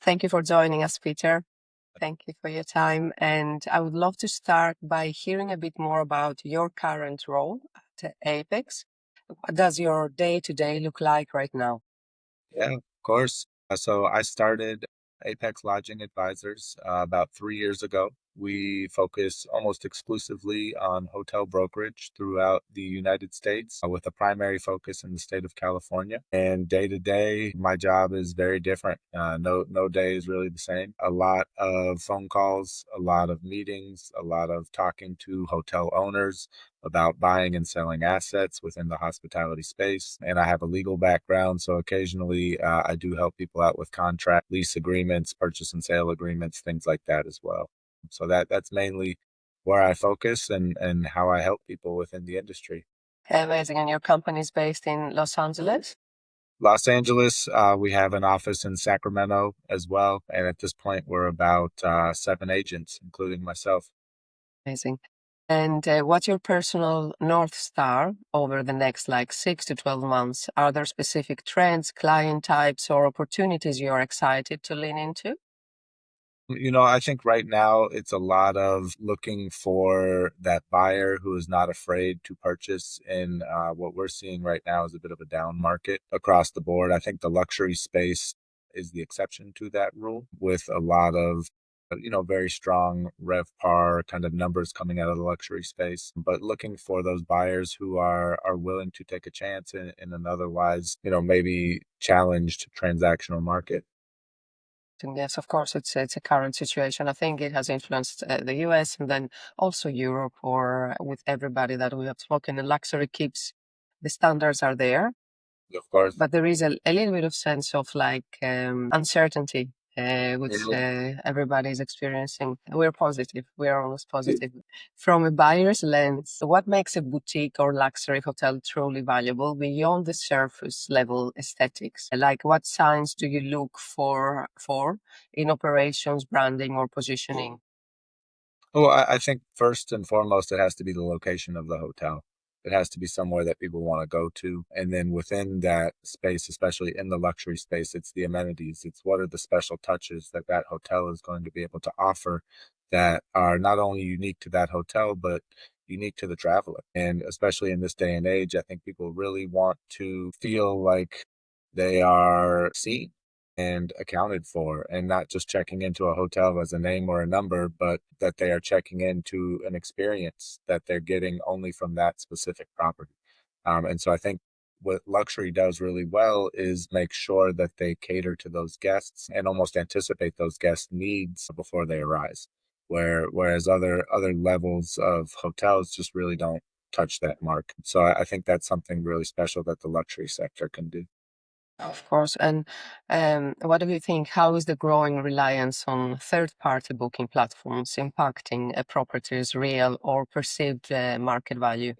Thank you for joining us, Peter. Thank you for your time. And I would love to start by hearing a bit more about your current role at Apex. What does your day-to-day look like right now? Yeah, of course. So I started Apex Lodging Advisors about 3 years ago. We focus almost exclusively on hotel brokerage throughout the United States, with a primary focus in the state of California. And day to day, my job is very different. No day is really the same. A lot of phone calls, a lot of meetings, a lot of talking to hotel owners about buying and selling assets within the hospitality space. And I have a legal background, so occasionally I do help people out with contract, lease agreements, purchase and sale agreements, things like that as well. So that's mainly where I focus and how I help people within the industry. Amazing. And your company is based in Los Angeles? Los Angeles, we have an office in Sacramento as well. And at this point, we're about 7 agents, including myself. Amazing. And what's your personal North Star over the next 6 to 12 months? Are there specific trends, client types, or opportunities you're excited to lean into? I think right now it's a lot of looking for that buyer who is not afraid to purchase. And what we're seeing right now is a bit of a down market across the board. I think the luxury space is the exception to that rule, with a lot of very strong RevPAR kind of numbers coming out of the luxury space, but looking for those buyers who are willing to take a chance in an otherwise, maybe challenged transactional market. And yes, of course, it's a current situation. I think it has influenced the US and then also Europe, or with everybody that we have spoken. And luxury keeps the standards are there, Of course. but there is a little bit of sense of uncertainty, which Mhm. everybody is experiencing. We're positive. We're always positive. From a buyer's lens, what makes a boutique or luxury hotel truly valuable beyond the surface level aesthetics? Like, what signs do you look for in operations, branding, or positioning? Well, I think first and foremost, it has to be the location of the hotel. It has to be somewhere that people want to go to. And then within that space, especially in the luxury space, it's the amenities. It's what are the special touches that that hotel is going to be able to offer that are not only unique to that hotel, but unique to the traveler. And especially in this day and age, I think people really want to feel like they are seen and accounted for, and not just checking into a hotel as a name or a number, but that they are checking into an experience that they're getting only from that specific property. And so I think what luxury does really well is make sure that they cater to those guests and almost anticipate those guests' needs before they arise. Whereas other levels of hotels just really don't touch that mark. So I think that's something really special that the luxury sector can do. Of course. And what do you think? How is the growing reliance on third-party booking platforms impacting a property's real or perceived market value?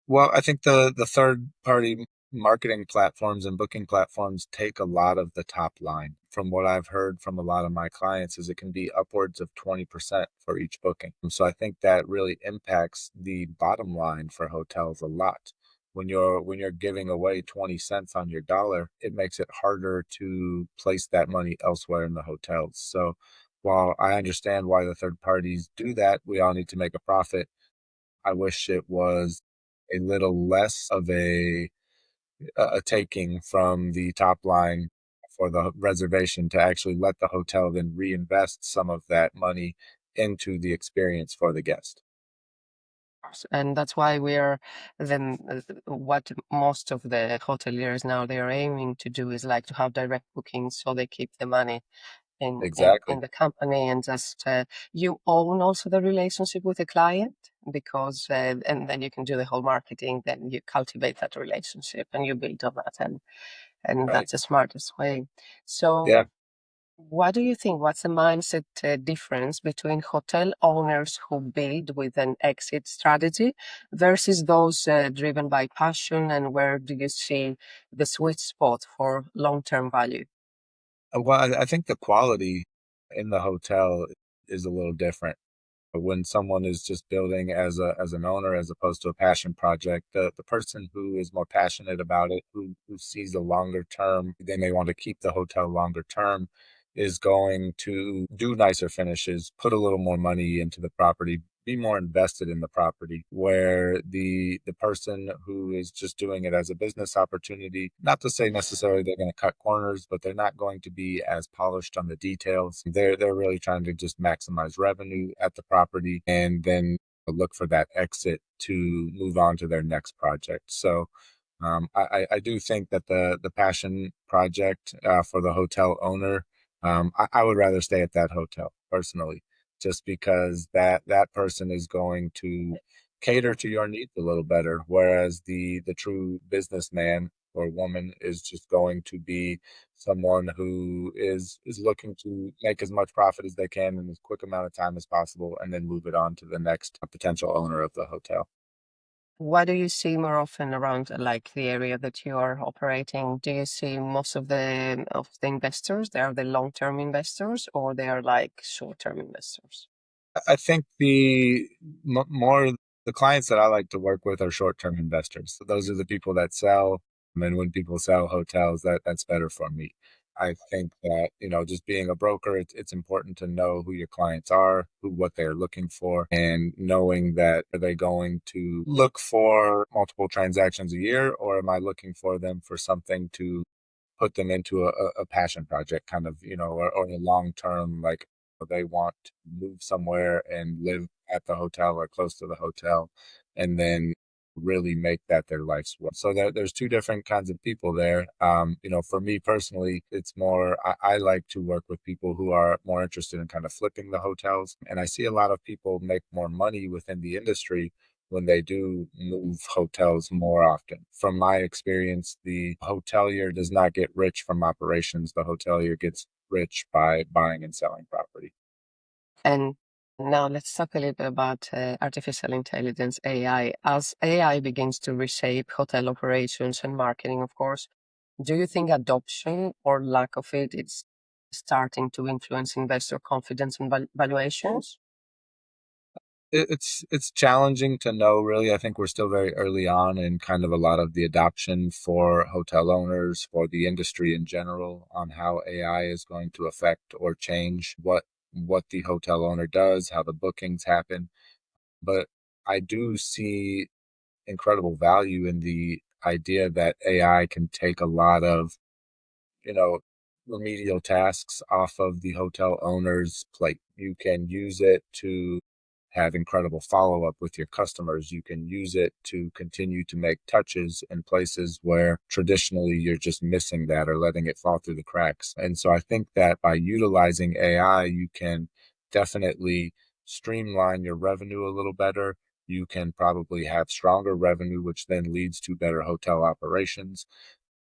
Well, I think the third party marketing platforms and booking platforms take a lot of the top line. From what I've heard from a lot of my clients is it can be upwards of 20% for each booking. And so I think that really impacts the bottom line for hotels a lot. When you're giving away 20 cents on your dollar, it makes it harder to place that money elsewhere in the hotels. So while I understand why the third parties do that, we all need to make a profit. I wish it was a little less of a taking from the top line for the reservation to actually let the hotel then reinvest some of that money into the experience for the guest. And that's why we're then what most of the hoteliers now they are aiming to do is like to have direct bookings so they keep the money in Exactly. the company and just you own also the relationship with the client because and then you can do the whole marketing, then you cultivate that relationship and you build on that, and Right. that's the smartest way. So Yeah. what do you think? What's the mindset difference between hotel owners who build with an exit strategy versus those driven by passion? And where do you see the sweet spot for long-term value? Well, I think the quality in the hotel is a little different. When someone is just building as an owner as opposed to a passion project, the person who is more passionate about it, who sees a longer term, they may want to keep the hotel longer term, is going to do nicer finishes, put a little more money into the property, be more invested in the property, where the person who is just doing it as a business opportunity, not to say necessarily they're going to cut corners, but they're not going to be as polished on the details. They're really trying to just maximize revenue at the property and then look for that exit to move on to their next project. So I do think that the passion project for the hotel owner, I would rather stay at that hotel personally, just because that person is going to cater to your needs a little better, whereas the true businessman or woman is just going to be someone who is looking to make as much profit as they can in as quick amount of time as possible, and then move it on to the next potential owner of the hotel. What do you see more often around like the area that you are operating? Do you see most of the investors, they are the long-term investors or they are like short-term investors? I think more the clients that I like to work with are short-term investors. So those are the people that sell, and when people sell hotels, that's better for me. I think that, just being a broker, it's important to know who your clients are, what they're looking for, and knowing that are they going to look for multiple transactions a year, or am I looking for them for something to put them into a passion project kind of, or a long term, like they want to move somewhere and live at the hotel or close to the hotel and then really make that their life's work. So there's two different kinds of people there. For me personally, it's more, I like to work with people who are more interested in kind of flipping the hotels. And I see a lot of people make more money within the industry when they do move hotels more often. From my experience, the hotelier does not get rich from operations. The hotelier gets rich by buying and selling property. And now let's talk a little bit about artificial intelligence, AI. As AI begins to reshape hotel operations and marketing, of course, do you think adoption or lack of it is starting to influence investor confidence and valuations? It's challenging to know, really. I think we're still very early on in kind of a lot of the adoption for hotel owners, for the industry in general, on how AI is going to affect or change what the hotel owner does, how the bookings happen. But I do see incredible value in the idea that AI can take a lot of, you know, remedial tasks off of the hotel owner's plate. You can use it to have incredible follow up with your customers. You can use it to continue to make touches in places where traditionally you're just missing that or letting it fall through the cracks. And so I think that by utilizing AI, you can definitely streamline your revenue a little better. You can probably have stronger revenue, which then leads to better hotel operations.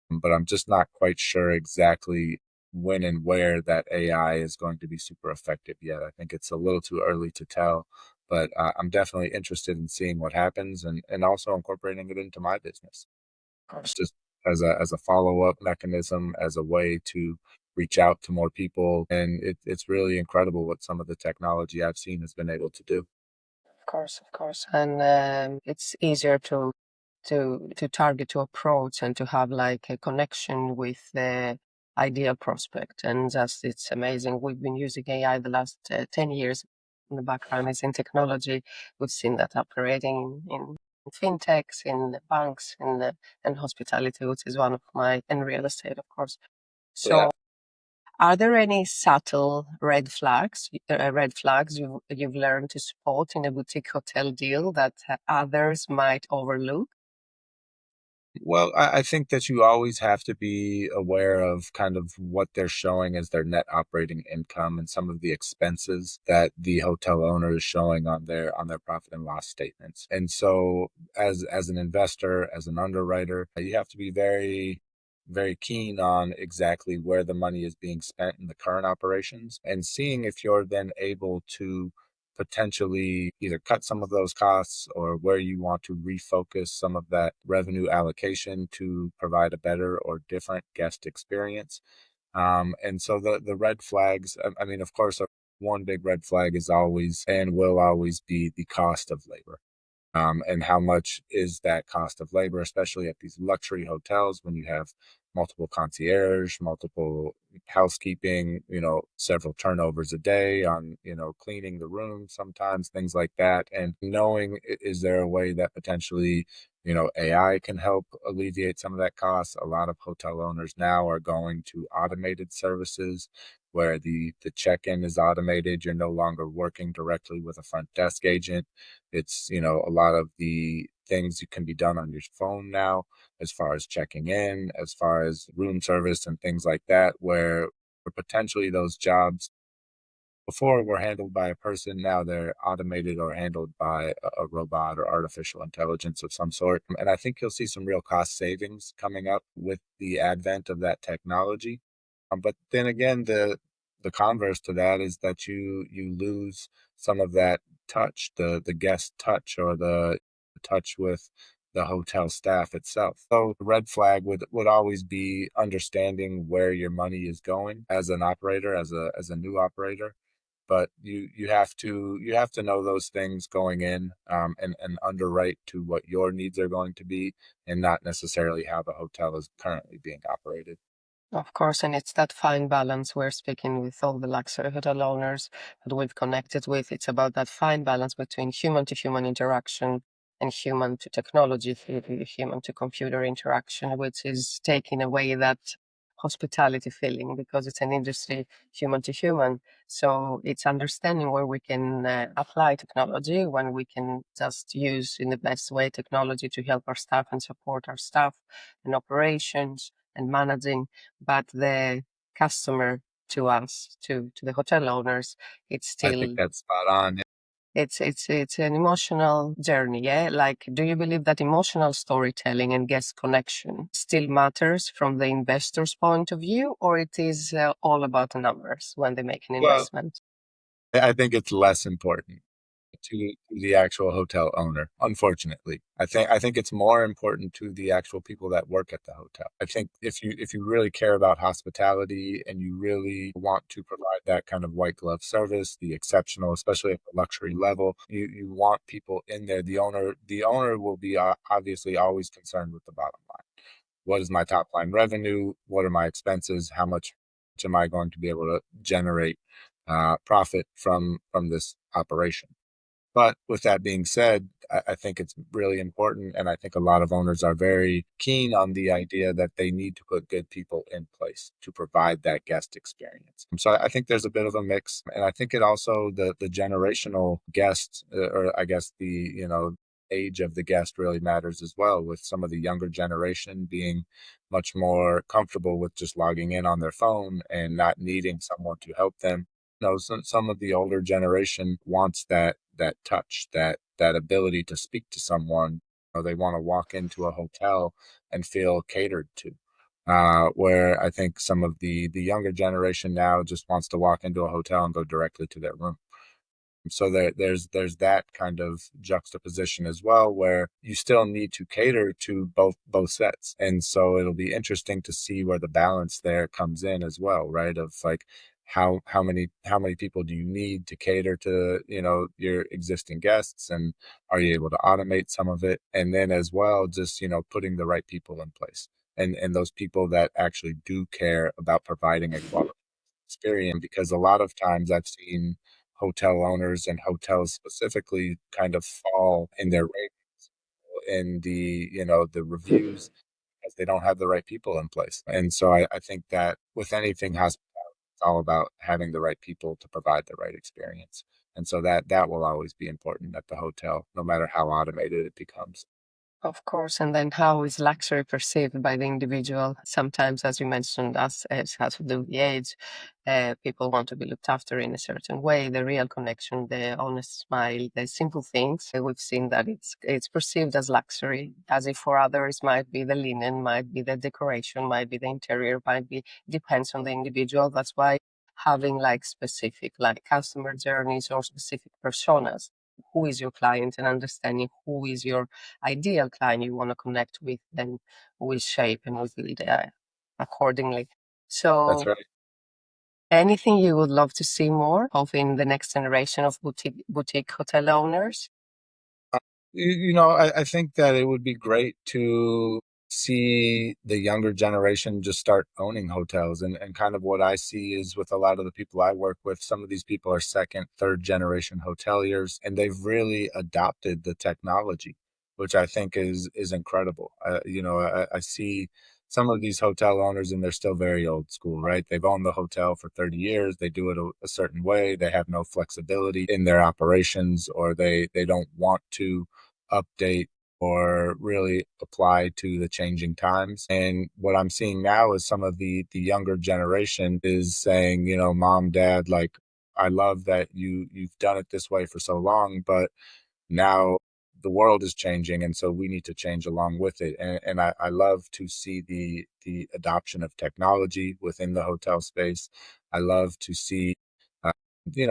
But I'm just not quite sure exactly when and where that AI is going to be super effective yet. I think it's a little too early to tell, but I'm definitely interested in seeing what happens and also incorporating it into my business, Of course. just as a follow up mechanism, as a way to reach out to more people. And it's really incredible what some of the technology I've seen has been able to do. Of course, of course. And it's easier to target, to approach, and to have like a connection with the ideal prospect. And just it's amazing. We've been using AI the last 10 years. In the background is in technology. We've seen that operating in fintechs, in banks, and hospitality, which is one of my, and real estate, of course. Yeah. So are there any subtle red flags you've learned to spot in a boutique hotel deal that others might overlook? Well, I think that you always have to be aware of kind of what they're showing as their net operating income and some of the expenses that the hotel owner is showing on their profit and loss statements. And so as an investor, as an underwriter, you have to be very very keen on exactly where the money is being spent in the current operations and seeing if you're then able to potentially either cut some of those costs or where you want to refocus some of that revenue allocation to provide a better or different guest experience. And so the red flags, I mean, of course, one big red flag is always and will always be the cost of labor. And how much is that cost of labor, especially at these luxury hotels when you have multiple concierge, multiple housekeeping, several turnovers a day on, cleaning the room sometimes, things like that. And knowing, is there a way that potentially, AI can help alleviate some of that cost? A lot of hotel owners now are going to automated services where the check-in is automated. You're no longer working directly with a front desk agent. It's, a lot of the things that can be done on your phone now, as far as checking in, as far as room service and things like that, where potentially those jobs before were handled by a person, now they're automated or handled by a robot or artificial intelligence of some sort. And I think you'll see some real cost savings coming up with the advent of that technology. But then again, the converse to that is that you lose some of that touch, the guest touch, or the touch with the hotel staff itself. So the red flag would always be understanding where your money is going as an operator, as a new operator. But you have to know those things going in, and underwrite to what your needs are going to be, and not necessarily how the hotel is currently being operated. Of course, and it's that fine balance we're speaking with all the luxury hotel owners that we've connected with. It's about that fine balance between human to human interaction and human to technology, human to computer interaction, which is taking away that hospitality feeling because it's an industry human to human. So it's understanding where we can apply technology, when we can just use in the best way technology to help our staff and support our staff and operations and managing, but the customer to us, to the hotel owners, it's I think still that's spot on. it's an emotional journey, yeah? Like, do you believe that emotional storytelling and guest connection still matters from the investor's point of view, or it is all about the numbers when they make an Well, investment? I think it's less important to the actual hotel owner, unfortunately. I think it's more important to the actual people that work at the hotel. I think if you really care about hospitality and you really want to provide that kind of white glove service, the exceptional, especially at the luxury level, you want people in there. The owner will be obviously always concerned with the bottom line. What is my top line revenue? What are my expenses? How much am I going to be able to generate profit from this operation? But with that being said, I think it's really important. And I think a lot of owners are very keen on the idea that they need to put good people in place to provide that guest experience. So I think there's a bit of a mix. And I think it also, the generational guest, or I guess age of the guest really matters as well, with some of the younger generation being much more comfortable with just logging in on their phone and not needing someone to help them. Some of the older generation wants that touch, that ability to speak to someone. They want to walk into a hotel and feel catered to. Where I think some of the younger generation now just wants to walk into a hotel and go directly to their room. So there's that kind of juxtaposition as well, where you still need to cater to both sets. And so it'll be interesting to see where the balance there comes in as well, right? Of like, how many people do you need to cater to, your existing guests, and are you able to automate some of it? And then as well, just, putting the right people in place, and those people that actually do care about providing a quality experience. Because a lot of times I've seen hotel owners and hotels specifically kind of fall in their ratings, in the reviews, because they don't have the right people in place. And so I think that with anything hospitality, it's all about having the right people to provide the right experience. And so that will always be important at the hotel, no matter how automated it becomes. Of course, and then how is luxury perceived by the individual? Sometimes, as you mentioned, it has to do with the age. People want to be looked after in a certain way. The real connection, the honest smile, the simple things. We've seen that it's perceived as luxury, as if for others might be the linen, might be the decoration, might be the interior, might be depends on the individual. That's why having like specific like customer journeys or specific personas. Who is your client, and understanding who is your ideal client you want to connect with, then will shape and will lead accordingly. That's So, right. anything you would love to see more of in the next generation of boutique hotel owners? I think that it would be great to see the younger generation just start owning hotels. And kind of what I see is with a lot of the people I work with, some of these people are second, third generation hoteliers, and they've really adopted the technology, which I think is incredible. I see some of these hotel owners and they're still very old school, right? They've owned the hotel for 30 years. They do it a certain way. They have no flexibility in their operations, or they don't want to update or really apply to the changing times. And what I'm seeing now is some of the younger generation is saying, mom, dad, like, I love that you've done it this way for so long, but now the world is changing, and so we need to change along with it. And I love to see the adoption of technology within the hotel space. I love to see uh,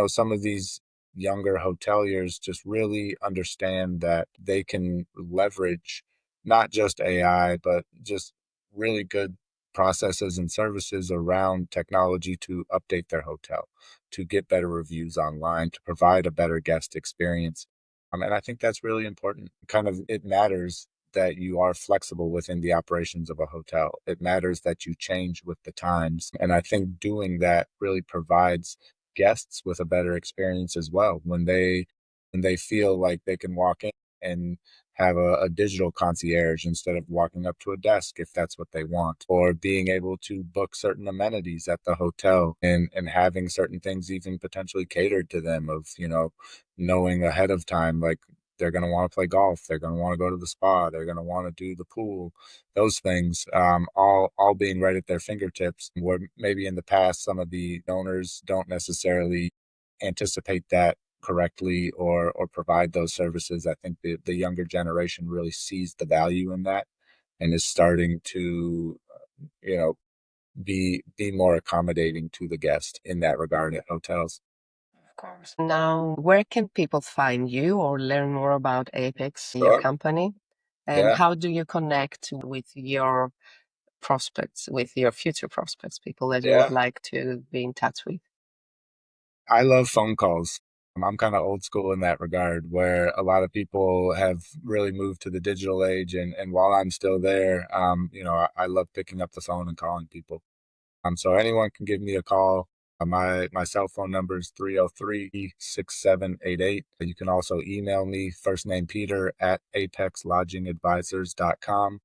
some of these younger hoteliers just really understand that they can leverage not just AI, but just really good processes and services around technology to update their hotel, to get better reviews online, to provide a better guest experience. And I think that's really important. Kind of, it matters that you are flexible within the operations of a hotel. It matters that you change with the times. And I think doing that really provides guests with a better experience as well when they feel like they can walk in and have a digital concierge instead of walking up to a desk if that's what they want, or being able to book certain amenities at the hotel and having certain things even potentially catered to them, of knowing ahead of time, like, they're going to want to play golf, they're going to want to go to the spa, they're going to want to do the pool, those things, all being right at their fingertips, where maybe in the past some of the owners don't necessarily anticipate that correctly, or provide those services. I think the younger generation really sees the value in that and is starting to you know be more accommodating to the guest in that regard at hotels. Of course. Now, where can people find you or learn more about Apex, your Sure. company? And Yeah. how do you connect with your prospects, with your future prospects, people that you would Yeah. like to be in touch with? I love phone calls. I'm kind of old school in that regard, where a lot of people have really moved to the digital age. And while I'm still there, I love picking up the phone and calling people. So anyone can give me a call. My cell phone number is 303-6788. You can also email me, first name Peter at apexlodgingadvisors.com.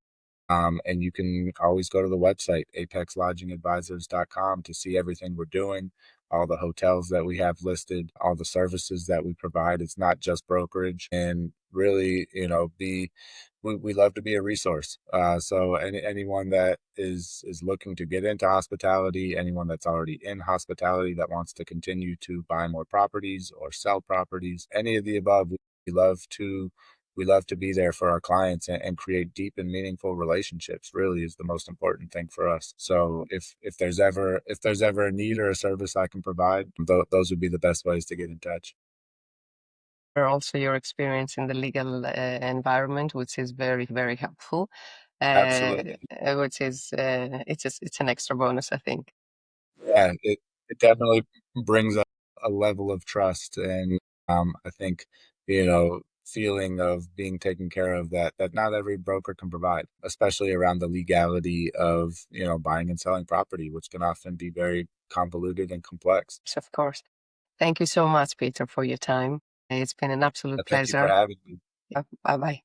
And you can always go to the website, apexlodgingadvisors.com, to see everything we're doing, all the hotels that we have listed, all the services that we provide. It's not just brokerage. And really, we love to be a resource. So anyone that is looking to get into hospitality, anyone that's already in hospitality that wants to continue to buy more properties or sell properties, any of the above, we love to we love to be there for our clients, and create deep and meaningful relationships. Really is the most important thing for us. So if there's ever a need or a service I can provide, those would be the best ways to get in touch. Or also your experience in the legal environment, which is very, very helpful, Absolutely. which is it's an extra bonus, I think. Yeah, it definitely brings a level of trust, and I think, feeling of being taken care of, that not every broker can provide, especially around the legality of, buying and selling property, which can often be very convoluted and complex. So of course. Thank you so much, Peter, for your time. It's been an absolute Thank you for pleasure. having me. Bye bye.